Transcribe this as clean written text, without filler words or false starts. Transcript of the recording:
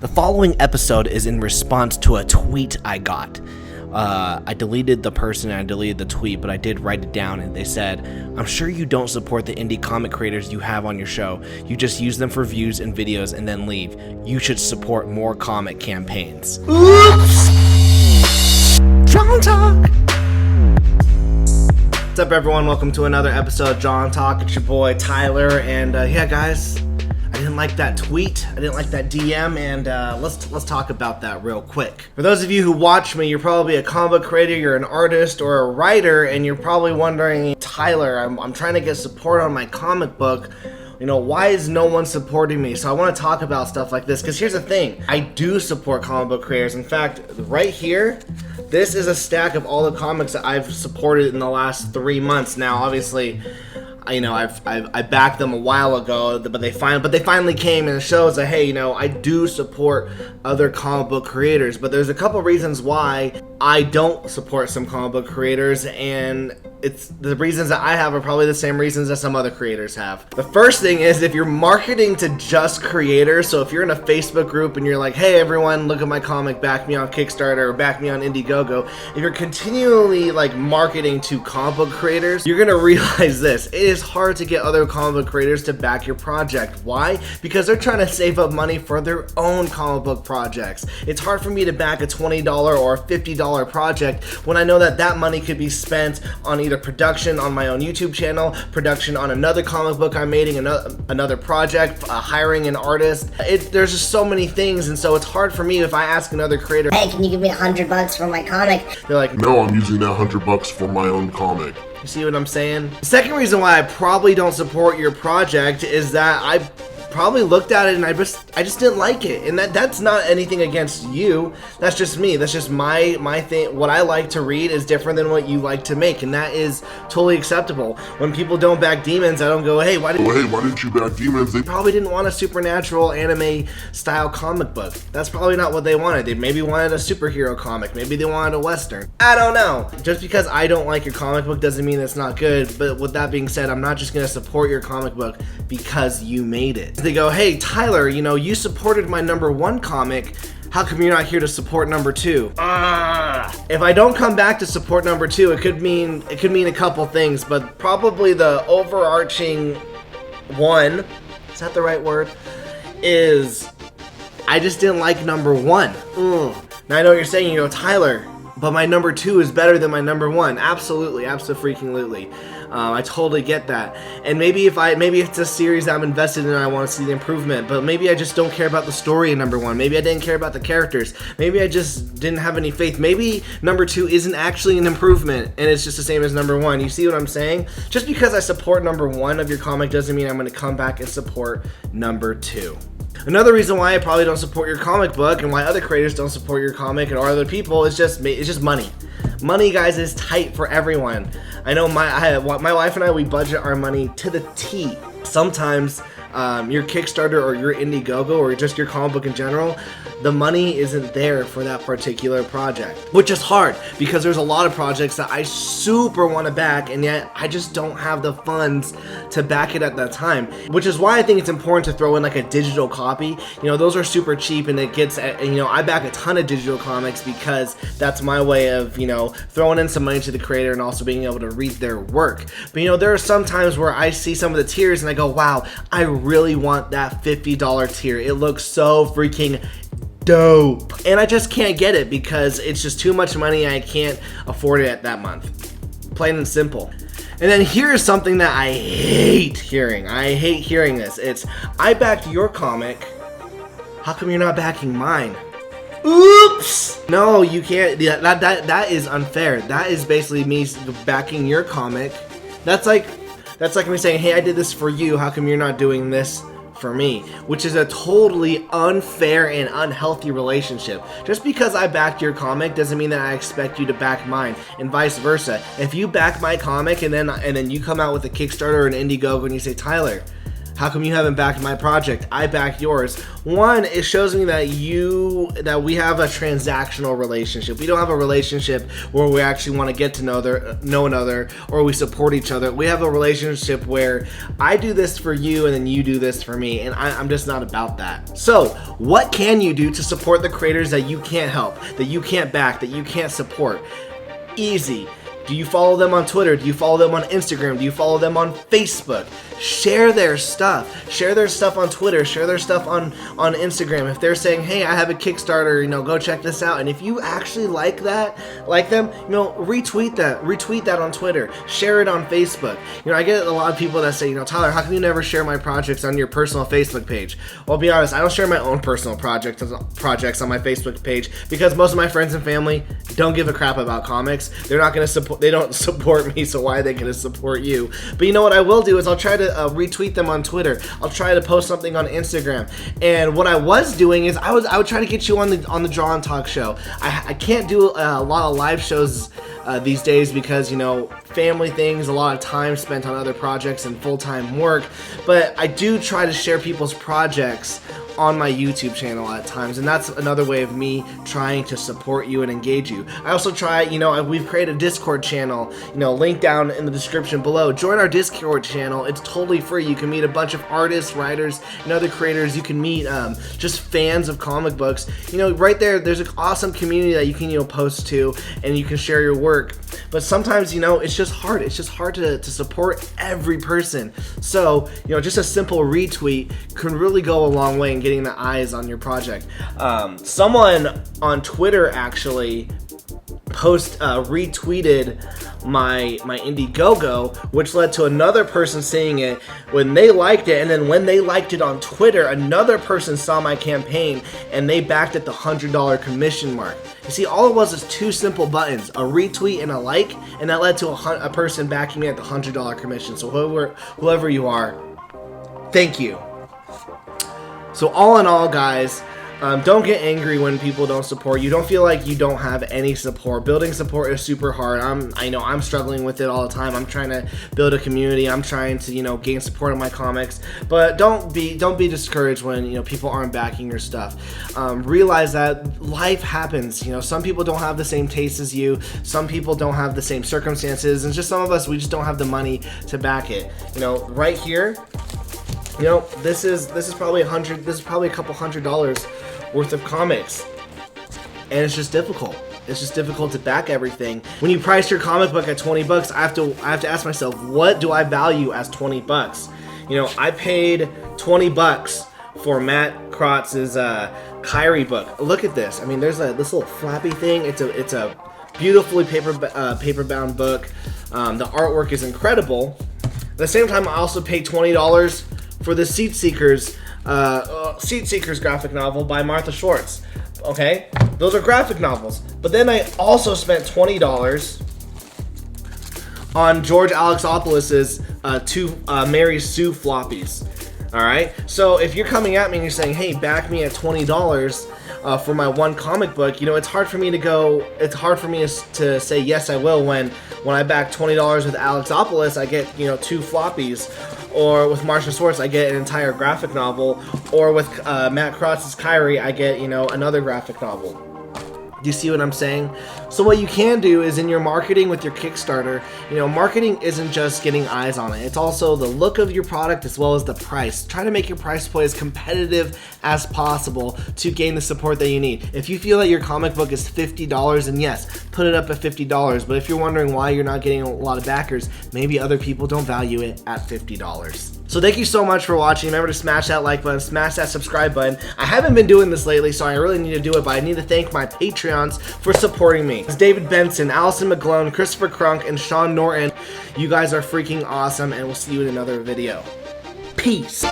The following episode is in response to a tweet I got. I deleted the person and I deleted the tweet, but I did write it down, and they said, "I'm sure you don't support the indie comic creators you have on your show. You just use them for views and videos and then leave. You should support more comic campaigns." Oops! John Talk! What's up, everyone? Welcome to another episode of John Talk. It's your boy Tyler, and yeah, guys, I didn't like that tweet, I didn't like that DM, and let's talk about that real quick. For those of you who watch me, you're probably a comic book creator, you're an artist or a writer, and you're probably wondering, Tyler, I'm trying to get support on my comic book. You know, why is no one supporting me? So I want to talk about stuff like this, because here's the thing. I do support comic book creators. In fact, right here, this is a stack of all the comics that I've supported in the last 3 months. Now, obviously, you know, I backed them a while ago, but they finally came, and it shows that, hey, you know, I do support other comic book creators. But there's a couple reasons why I don't support some comic book creators, and it's the reasons that I have are probably the same reasons that some other creators have. The first thing is, if you're marketing to just creators, so if you're in a Facebook group and you're like, hey everyone, look at my comic, back me on Kickstarter or back me on Indiegogo, if you're continually like marketing to comic book creators, you're gonna realize this: it is hard to get other comic book creators to back your project. Why? Because they're trying to save up money for their own comic book projects. It's hard for me to back a $20 or a $50 project when I know that that money could be spent on either production on my own YouTube channel, production on another comic book I'm making, another project, hiring an artist. There's just so many things, and so it's hard for me if I ask another creator, hey, can you give me $100 for my comic? They're like, no, I'm using that $100 for my own comic. You see what I'm saying? The second reason why I probably don't support your project is that I probably looked at it and I just didn't like it, and that's not anything against you. That's just me. That's just my thing. What I like to read is different than what you like to make, and that is totally acceptable. When people don't back Demons, I don't go, hey, why didn't you back Demons? They probably didn't want a supernatural anime style comic book. That's probably not what they wanted. They maybe wanted a superhero comic. Maybe they wanted a western. I don't know. Just because I don't like your comic book doesn't mean it's not good. But with that being said, I'm not just gonna support your comic book because you made it. They go, hey Tyler, you know, you supported my #1 comic, how come you're not here to support #2? If I don't come back to support #2, it could mean a couple things, but probably the overarching one, is that the right word, is I just didn't like #1. Now I know what you're saying, you know, Tyler, but my #2 is better than my #1. Absolutely, absolutely. I totally get that. And maybe it's a series that I'm invested in and I want to see the improvement, but maybe I just don't care about the story in #1. Maybe I didn't care about the characters. Maybe I just didn't have any faith. Maybe #2 isn't actually an improvement and it's just the same as #1. You see what I'm saying? Just because I support #1 of your comic doesn't mean I'm going to come back and support #2. Another reason why I probably don't support your comic book and why other creators don't support your comic or other people is just money. Money, guys, is tight for everyone. I know my wife and I, we budget our money to the T. Sometimes your Kickstarter or your Indiegogo or just your comic book in general, the money isn't there for that particular project, which is hard because there's a lot of projects that I super want to back, and yet I just don't have the funds to back it at that time, which is why I think it's important to throw in like a digital copy. You know, those are super cheap, and it gets, you know, I back a ton of digital comics because that's my way of, you know, throwing in some money to the creator and also being able to read their work. But you know, there are some times where I see some of the tiers and I go, wow, I really want that $50 tier. It looks so freaking dope, and I just can't get it because it's just too much money. I can't afford it at that month, plain and simple. And then here's something that I hate hearing. I hate hearing this. It's, I backed your comic, how come you're not backing mine? Oops! No, you can't. That is unfair. That is basically me backing your comic. That's like me saying, hey, I did this for you, how come you're not doing this for me? Which is a totally unfair and unhealthy relationship. Just because I backed your comic doesn't mean that I expect you to back mine, and vice versa. If you back my comic and then you come out with a Kickstarter or an Indiegogo and you say, Tyler, How come you haven't backed my project? I backed yours. One, it shows me that we have a transactional relationship. We don't have a relationship where we actually want to get to know another, or we support each other. We have a relationship where I do this for you and then you do this for me, and I'm just not about that. So, what can you do to support the creators that you can't help, that you can't back, that you can't support? Easy. Do you follow them on Twitter? Do you follow them on Instagram? Do you follow them on Facebook? Share their stuff. Share their stuff on Twitter. Share their stuff on Instagram. If they're saying, hey, I have a Kickstarter, go check this out. And if you actually like them, retweet that. Retweet that on Twitter. Share it on Facebook. I get a lot of people that say, Tyler, how come you never share my projects on your personal Facebook page? Well, I'll be honest, I don't share my own personal projects on my Facebook page because most of my friends and family don't give a crap about comics. They're not going to support. They don't support me, so why are they going to support you? But you know what I will do is I'll try to retweet them on Twitter. I'll try to post something on Instagram. And what I was doing is I would try to get you on the Draw and Talk show. I can't do a lot of live shows these days because family things, a lot of time spent on other projects and full-time work. But I do try to share people's projects on my YouTube channel at times, and that's another way of me trying to support you and engage you. I also try, we've created a Discord channel, link down in the description below. Join our Discord channel. It's totally free. You can meet a bunch of artists, writers, and other creators. You can meet just fans of comic books. Right there's an awesome community that you can post to, and you can share your work. But sometimes, it's just hard. It's just hard to support every person. So, just a simple retweet can really go a long way in getting the eyes on your project. Someone on Twitter actually retweeted my Indiegogo, which led to another person seeing it when they liked it, and then when they liked it on Twitter, another person saw my campaign and they backed at the $100 commission mark. You see, all it was two simple buttons, a retweet and a like, and that led to a person backing me at the $100 commission. So whoever you are, thank you. So all in all, guys, don't get angry when people don't support you. Don't feel like you don't have any support. Building support is super hard. I know I'm struggling with it all the time. I'm trying to build a community. I'm trying to gain support on my comics. But don't be discouraged when people aren't backing your stuff. Realize that life happens. Some people don't have the same taste as you. Some people don't have the same circumstances, and just some of us, we just don't have the money to back it. Right here. This is probably a couple $100 worth of comics, and it's just difficult. It's just difficult to back everything. When you price your comic book at $20, I have to ask myself, what do I value as $20? I paid $20 for Matt Krotz's Kyrie book. Look at this. I mean, there's this little flappy thing. It's a beautifully paper-bound book. The artwork is incredible. At the same time, I also paid $20 for the Seat Seekers graphic novel by Martha Schwartz. Okay, those are graphic novels. But then I also spent $20 on George Alexopoulos's two Mary Sue floppies. All right, so if you're coming at me and you're saying, "Hey, back me at $20 for my one comic book," it's hard for me to say yes, I will. When I back $20 with Alexopoulos, I get two floppies. Or with Martha Schwartz, I get an entire graphic novel. Or with Matt Krotz's Kyrie, I get, another graphic novel. Do you see what I'm saying? So what you can do is in your marketing with your Kickstarter, marketing isn't just getting eyes on it. It's also the look of your product as well as the price. Try to make your price point as competitive as possible to gain the support that you need. If you feel that your comic book is $50, then yes, put it up at $50. But if you're wondering why you're not getting a lot of backers, maybe other people don't value it at $50. So thank you so much for watching. Remember to smash that like button, smash that subscribe button. I haven't been doing this lately, so I really need to do it, but I need to thank my Patreons for supporting me. It's David Benson, Allison McGlone, Christopher Crunk, and Sean Norton. You guys are freaking awesome, and we'll see you in another video. Peace.